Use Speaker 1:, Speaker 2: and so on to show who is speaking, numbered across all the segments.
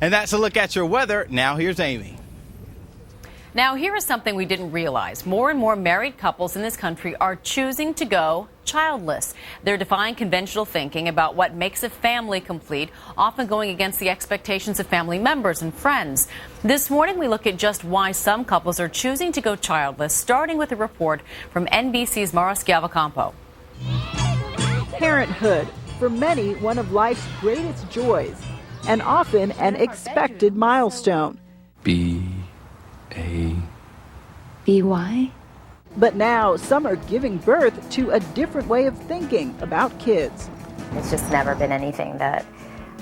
Speaker 1: And that's a look at your weather. Now here's Amy.
Speaker 2: Now, here is something we didn't realize. More and more married couples in this country are choosing to go childless. They're defying conventional thinking about what makes a family complete, often going against the expectations of family members and friends. This morning, we look at just why some couples are choosing to go childless, starting with a report from NBC's Mara Schiavocampo.
Speaker 3: Parenthood, for many, one of life's greatest joys, and often an expected milestone.
Speaker 4: B-Y?
Speaker 3: But now some are giving birth to a different way of thinking about kids.
Speaker 5: It's just never been anything that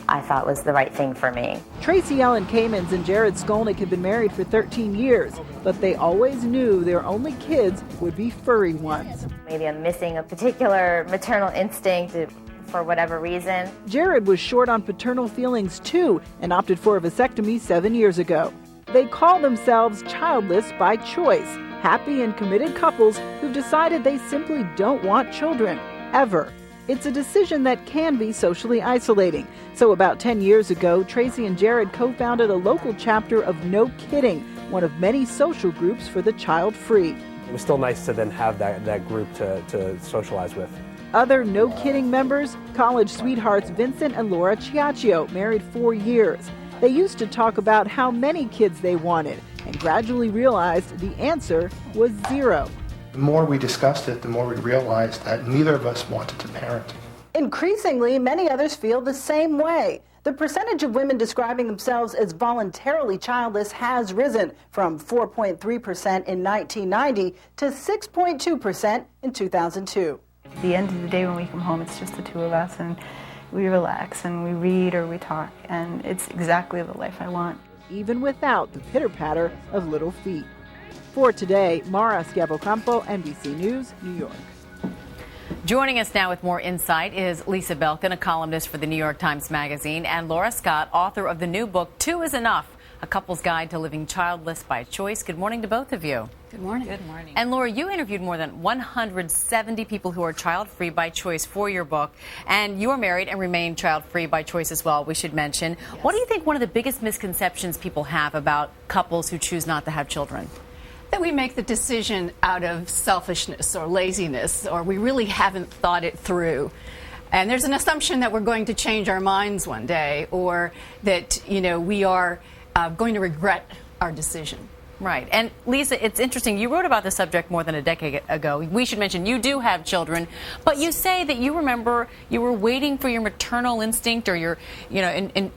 Speaker 5: I thought was the right thing for me.
Speaker 3: Tracy Ellen Kamens and Jared Skolnick have been married for 13 years, but they always knew their only kids would be furry ones.
Speaker 5: Maybe I'm missing a particular maternal instinct for whatever reason.
Speaker 3: Jared was short on paternal feelings too and opted for a vasectomy 7 years ago. They call themselves childless by choice, happy and committed couples who've decided they simply don't want children, ever. It's a decision that can be socially isolating. So about 10 years ago, Tracy and Jared co-founded a local chapter of No Kidding, one of many social groups for the child-free.
Speaker 6: It was still nice to then have that group to socialize with.
Speaker 3: Other No Kidding members, college sweethearts Vincent and Laura Ciaccio, married 4 years. They used to talk about how many kids they wanted and gradually realized the answer was 0.
Speaker 7: The more we discussed it, the more we realized that neither of us wanted to parent.
Speaker 8: Increasingly, many others feel the same way. The percentage of women describing themselves as voluntarily childless has risen from 4.3% in 1990 to 6.2% in 2002.
Speaker 4: At the end of the day when we come home, it's just the two of us, and we relax and we read or we talk, and it's exactly the life I want.
Speaker 3: Even without the pitter-patter of little feet. For today, Mara Schiavocampo, NBC News, New York.
Speaker 2: Joining us now with more insight is Lisa Belkin, a columnist for the New York Times Magazine, and Laura Scott, author of the new book, Two is Enough, A Couple's Guide to Living Childless by Choice. Good morning to both of you.
Speaker 4: Good morning. Good morning.
Speaker 2: And Laura, you interviewed more than 170 people who are child-free by choice for your book, and you are married and remain child-free by choice as well, we should mention. Yes. What do you think one of the biggest misconceptions people have about couples who choose not to have children?
Speaker 9: That we make the decision out of selfishness or laziness, or we really haven't thought it through. And there's an assumption that we're going to change our minds one day, or that, we are going to regret our decision.
Speaker 2: Right. And Lisa, it's interesting. You wrote about the subject more than a decade ago. We should mention you do have children, but you say that you remember you were waiting for your maternal instinct or your,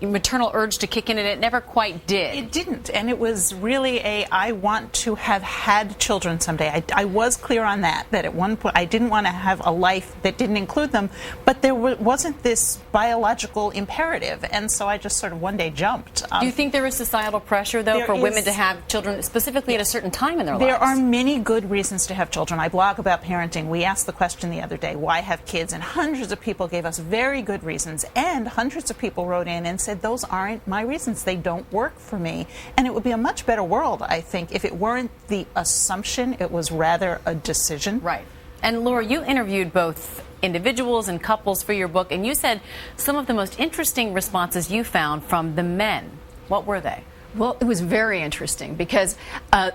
Speaker 2: maternal urge to kick in, and it never quite did.
Speaker 10: It didn't. And it was really I want to have had children someday. I was clear on that at one point I didn't want to have a life that didn't include them, but there wasn't this biological imperative. And so I just sort of one day jumped.
Speaker 2: Do you think there is societal pressure, though, for women to have children specifically at a certain time in their lives?
Speaker 10: There are many good reasons to have children. I blog about parenting. We asked the question the other day, why have kids? And hundreds of people gave us very good reasons. And hundreds of people wrote in and said, those aren't my reasons. They don't work for me. And it would be a much better world, I think, if it weren't the assumption, it was rather a decision.
Speaker 2: Right. And Laura, you interviewed both individuals and couples for your book, and you said some of the most interesting responses you found from the men. What were they?
Speaker 9: Well, it was very interesting because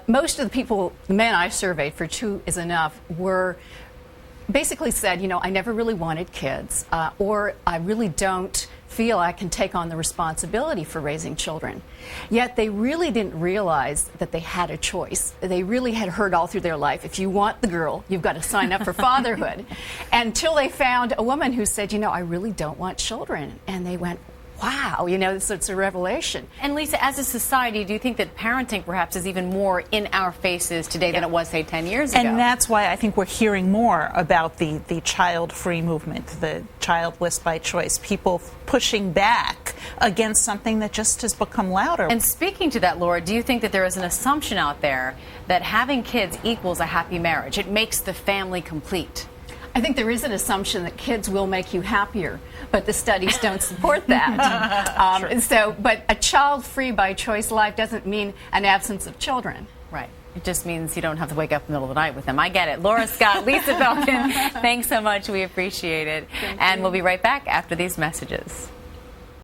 Speaker 9: most of the men I surveyed for Two is Enough were basically said, I never really wanted kids, or I really don't feel I can take on the responsibility for raising children. Yet they really didn't realize that they had a choice. They really had heard all through their life, if you want the girl, you've got to sign up for fatherhood. Until they found a woman who said, I really don't want children. And they went, wow, it's a revelation.
Speaker 2: And Lisa, as a society, do you think that parenting perhaps is even more in our faces today than it was, say, 10 years ago?
Speaker 10: And that's why I think we're hearing more about the child-free movement, the childless by choice, people pushing back against something that just has become louder.
Speaker 2: And speaking to that, Laura, do you think that there is an assumption out there that having kids equals a happy marriage? It makes the family complete?
Speaker 9: I think there is an assumption that kids will make you happier, but the studies don't support that.
Speaker 2: Sure.
Speaker 9: But a child-free by choice life doesn't mean an absence of children.
Speaker 2: Right. It just means you don't have to wake up in the middle of the night with them. I get it. Laura Scott, Lisa Belkin, thanks so much. We appreciate it. And we'll be right back after these messages.